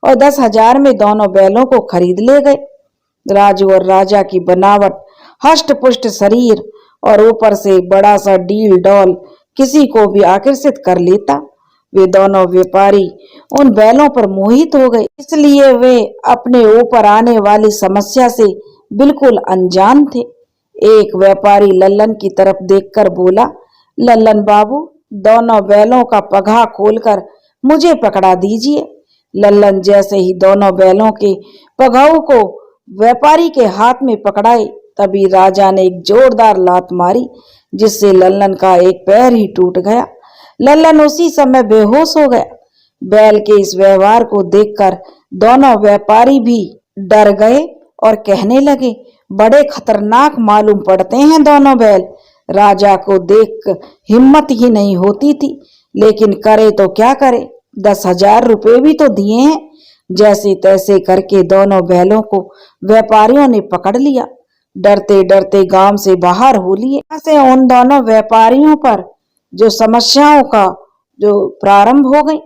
और 10,000 में दोनों बैलों को खरीद ले गए। राजू और राजा की बनावट, हष्ट पुष्ट शरीर और ऊपर से बड़ा सा डील डॉल किसी को भी आकर्षित कर लेता। वे दोनों व्यापारी उन बैलों पर मोहित हो गए, इसलिए वे अपने ऊपर आने वाली समस्या से बिल्कुल अनजान थे। एक व्यापारी लल्लन की तरफ देखकर बोला, लल्लन बाबू, दोनों बैलों का पगहा खोलकर मुझे पकड़ा दीजिए। लल्लन जैसे ही दोनों बैलों के पगहों को व्यापारी के हाथ में पकड़ाए, तभी राजा ने एक जोरदार लात मारी, जिससे लल्लन का एक पैर ही टूट गया। लल्लन उसी समय बेहोश हो गया। बैल के इस व्यवहार को देखकर दोनों व्यापारी भी डर गए और कहने लगे, बड़े खतरनाक मालूम पड़ते हैं दोनों बैल। राजा को देख हिम्मत ही नहीं होती थी, लेकिन करे तो क्या करे, 10,000 रुपए भी तो दिए हैं। जैसे तैसे करके दोनों बैलों को व्यापारियों ने पकड़ लिया। डरते डरते गांव से बाहर हो लिए। से उन दोनों व्यापारियों पर जो समस्याओं का जो प्रारंभ हो गई।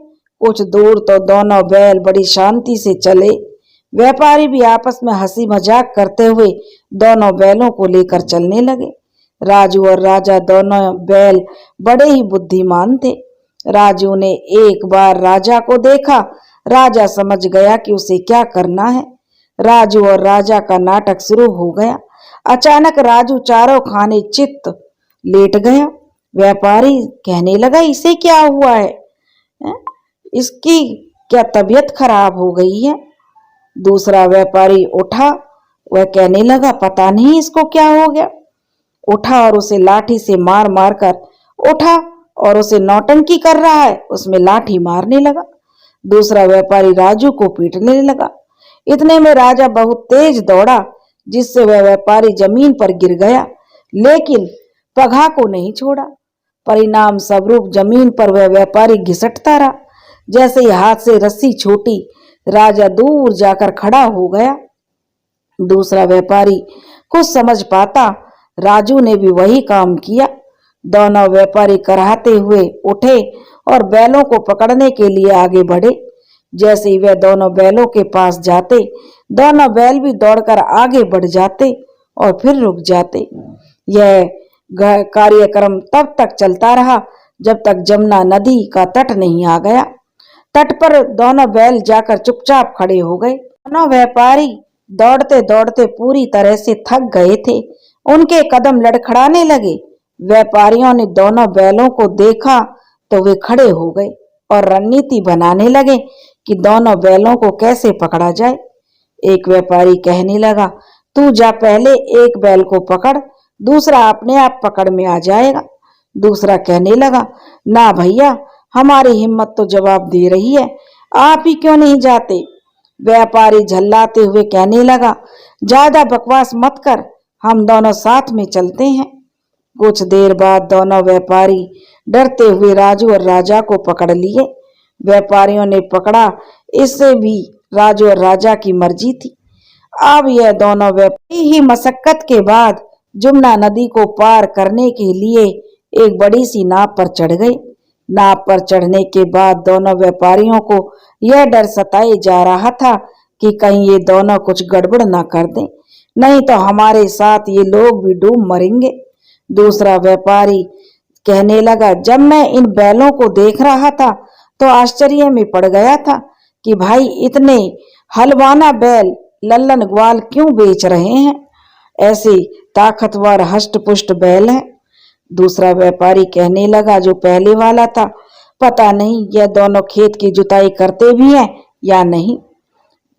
कुछ दूर तो दोनों बैल बड़ी शांति से चले। व्यापारी भी आपस में हंसी मजाक करते हुए दोनों बैलों को लेकर चलने लगे। राजू और राजा दोनों बैल बड़े ही बुद्धिमान थे। राजू ने एक बार राजा को देखा। राजा समझ गया कि उसे क्या करना है। राजू और राजा का नाटक शुरू हो गया। अचानक राजू चारों खाने चित्त लेट गया। व्यापारी कहने लगा, इसे क्या हुआ है? इसकी क्या तबीयत खराब हो गई है? दूसरा व्यापारी उठा। वह कहने लगा, पता नहीं इसको क्या हो गया। उठा और उसे लाठी से मार मार कर उठा और उसे नौटंकी कर रहा है, उसमें लाठी मारने लगा। दूसरा व्यापारी राजू को पीटने लगा। इतने में राजा बहुत तेज दौड़ा, जिससे वह व्यापारी जमीन पर गिर गया, लेकिन पगहा को नहीं छोड़ा। परिणाम स्वरूप जमीन पर वह व्यापारी घिसटता रहा। जैसे ही हाथ से रस्सी छूटी, राजा दूर जाकर खड़ा हो गया। दूसरा व्यापारी कुछ समझ पाता राजू ने भी वही काम किया। दोनों व्यापारी कराहते हुए उठे और बैलों को पकड़ने के लिए आगे बढ़े। जैसे ही वे दोनों बैलों के पास जाते, दोनों बैल भी दौड़कर आगे बढ़ जाते और फिर रुक जाते। यह कार्यक्रम तब तक चलता रहा जब तक जमुना नदी का तट नहीं आ गया। तट पर दोनों बैल जाकर चुपचाप खड़े हो गए। दोनों व्यापारी दौड़ते दौड़ते पूरी तरह से थक गए थे। उनके कदम लड़खड़ाने लगे। व्यापारियों ने दोनों बैलों को देखा तो वे खड़े हो गए और रणनीति बनाने लगे कि दोनों बैलों को कैसे पकड़ा जाए। एक व्यापारी कहने लगा, तू जा पहले एक बैल को पकड़, दूसरा अपने आप पकड़ में आ जाएगा। दूसरा कहने लगा, ना भैया, हमारी हिम्मत तो जवाब दे रही है, आप ही क्यों नहीं जाते। व्यापारी झल्लाते हुए कहने लगा, ज्यादा बकवास मत कर, हम दोनों साथ में चलते हैं। कुछ देर बाद दोनों व्यापारी डरते हुए राजू और राजा को पकड़ लिए। व्यापारियों ने पकड़ा, इससे भी राजू और राजा की मर्जी थी। अब यह दोनों व्यापारी ही मशक्कत के बाद जमुना नदी को पार करने के लिए एक बड़ी सी नाव पर चढ़ गए। नाव पर चढ़ने के बाद दोनों व्यापारियों को यह डर सताए जा रहा था कि कहीं ये दोनों कुछ गड़बड़ ना कर दें, नहीं तो हमारे साथ ये लोग भी डूब मरेंगे। दूसरा व्यापारी कहने लगा, जब मैं इन बैलों को देख रहा था तो आश्चर्य में पड़ गया था कि भाई इतने हलवाना बैल लल्लन ग्वाल क्यों बेच रहे हैं, ऐसे ताकतवर हष्ट पुष्ट बैल हैं। दूसरा व्यापारी कहने लगा, जो पहले वाला था, पता नहीं यह दोनों खेत की जुताई करते भी हैं या नहीं।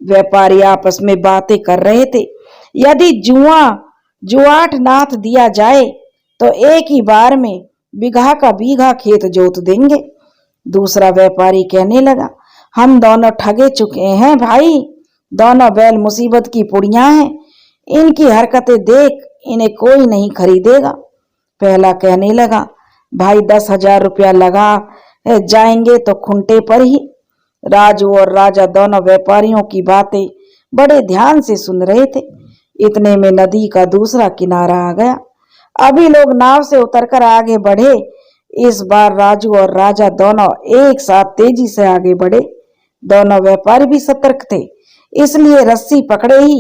व्यापारी आपस में बातें कर रहे थे। यदि जुआठ नाथ दिया जाए तो एक ही बार में बीघा का बीघा खेत जोत देंगे। दूसरा व्यापारी कहने लगा, हम दोनों ठगे चुके हैं भाई, दोनों बैल मुसीबत की पुड़ियां हैं, इनकी हरकतें देख इन्हें कोई नहीं खरीदेगा। पहला कहने लगा, भाई 10,000 रुपया लगा जाएंगे तो खुंटे पर ही। राजू और राजा दोनों व्यापारियों की बातें बड़े ध्यान से सुन रहे थे। इतने में नदी का दूसरा किनारा आ गया। अभी लोग नाव से उतरकर आगे बढ़े। इस बार राजू और राजा दोनों एक साथ तेजी से आगे बढ़े। दोनों व्यापारी भी सतर्क थे, इसलिए रस्सी पकड़े ही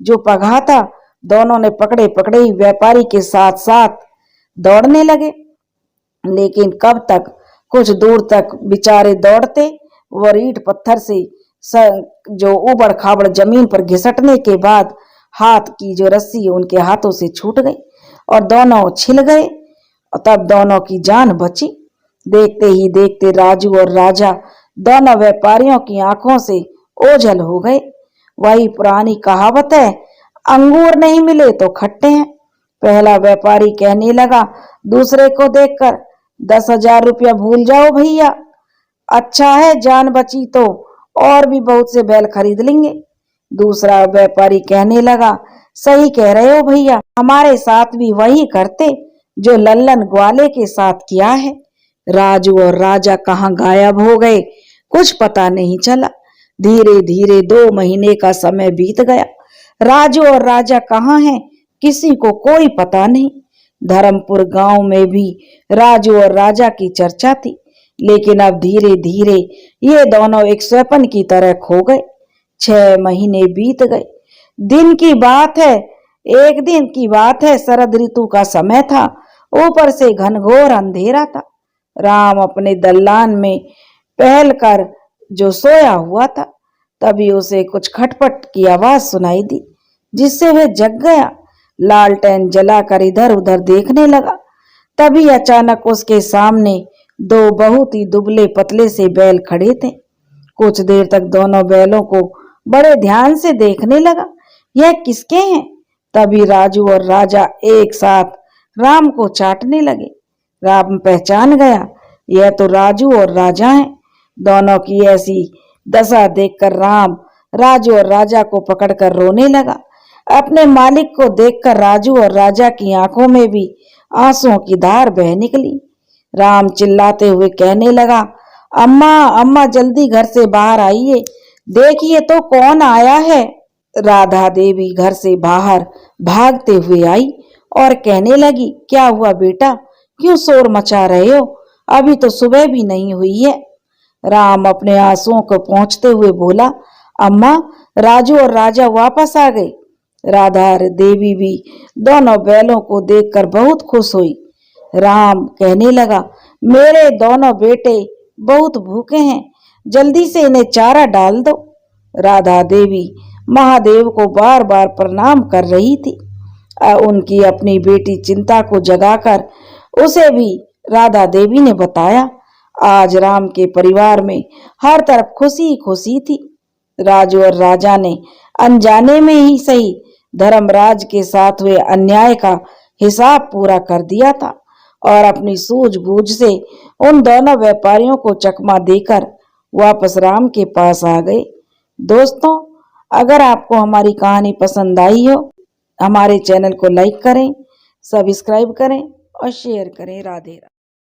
जो पगहा था, दोनों ने पकड़े पकड़े ही व्यापारी के साथ साथ दौड़ने लगे। लेकिन कब तक, कुछ दूर तक बेचारे दौड़ते और ईंट पत्थर से जो उबड़ खाबड़ जमीन पर घिसटने के बाद हाथ की जो रस्सी उनके हाथों से छूट गई और दोनों छिल गए। तब दोनों की जान बची। देखते ही देखते राजू और राजा दोनों व्यापारियों की आंखों से ओझल हो गए। वही पुरानी कहावत है, अंगूर नहीं मिले तो खट्टे हैं। पहला व्यापारी कहने लगा दूसरे को देखकर, 10,000 रुपया भूल जाओ भैया, अच्छा है जान बची तो और भी बहुत से बैल खरीद लेंगे। दूसरा व्यापारी कहने लगा, सही कह रहे हो भैया, हमारे साथ भी वही करते जो लल्लन ग्वाले के साथ किया है। राजू और राजा कहाँ गायब हो गए, कुछ पता नहीं चला। धीरे धीरे 2 महीने का समय बीत गया। राजू और राजा कहाँ हैं, किसी को कोई पता नहीं। धर्मपुर गांव में भी राजू और राजा की चर्चा थी, लेकिन अब धीरे धीरे ये दोनों एक स्वप्न की तरह खो गए। 6 महीने बीत गए। दिन की बात है, एक दिन की बात है, शरद ऋतु का समय था, ऊपर से घनघोर अंधेरा था। राम अपने दल्लान में पहल कर जो सोया हुआ था, तभी उसे कुछ खटपट की आवाज सुनाई दी, जिससे वह जग गया। लालटेन जलाकर इधर उधर देखने लगा। तभी अचानक उसके सामने 2 बहुत ही दुबले पतले से बैल खड़े थे। कुछ देर तक दोनों बैलों को बड़े ध्यान से देखने लगा, यह किसके हैं। तभी राजू और राजा एक साथ राम को चाटने लगे। राम पहचान गया, यह तो राजू और राजा हैं। दोनों की ऐसी दशा देखकर राम राजू और राजा को पकड़कर रोने लगा। अपने मालिक को देखकर राजू और राजा की आंखों में भी आंसुओं की धार बह निकली। राम चिल्लाते हुए कहने लगा, अम्मा अम्मा जल्दी घर से बाहर आइए, देखिए तो कौन आया है। राधा देवी घर से बाहर भागते हुए आई और कहने लगी, क्या हुआ बेटा, क्यों शोर मचा रहे हो? अभी तो सुबह भी नहीं हुई है। राम अपने आंसुओं को पोंछते हुए बोला, अम्मा, राजू और राजा वापस आ गए। राधा देवी भी दोनों बैलों को देखकर बहुत खुश हुई। राम कहने लगा, मेरे दोनों बेटे बहुत भूखे हैं, जल्दी से इन्हें चारा डाल दो। राधा देवी महादेव को बार बार प्रणाम कर रही थी। उनकी अपनी बेटी चिंता को जगाकर उसे भी राधा देवी ने बताया। आज राम के परिवार में हर तरफ खुशी ही खुशी थी। राजू और राजा ने अनजाने में ही सही धर्मराज के साथ हुए अन्याय का हिसाब पूरा कर दिया था और अपनी सूझबूझ से उन दोनों व्यापारियों को चकमा देकर वापस राम के पास आ गए। दोस्तों, अगर आपको हमारी कहानी पसंद आई हो, हमारे चैनल को लाइक करें, सब्सक्राइब करें और शेयर करें। राधे राधे।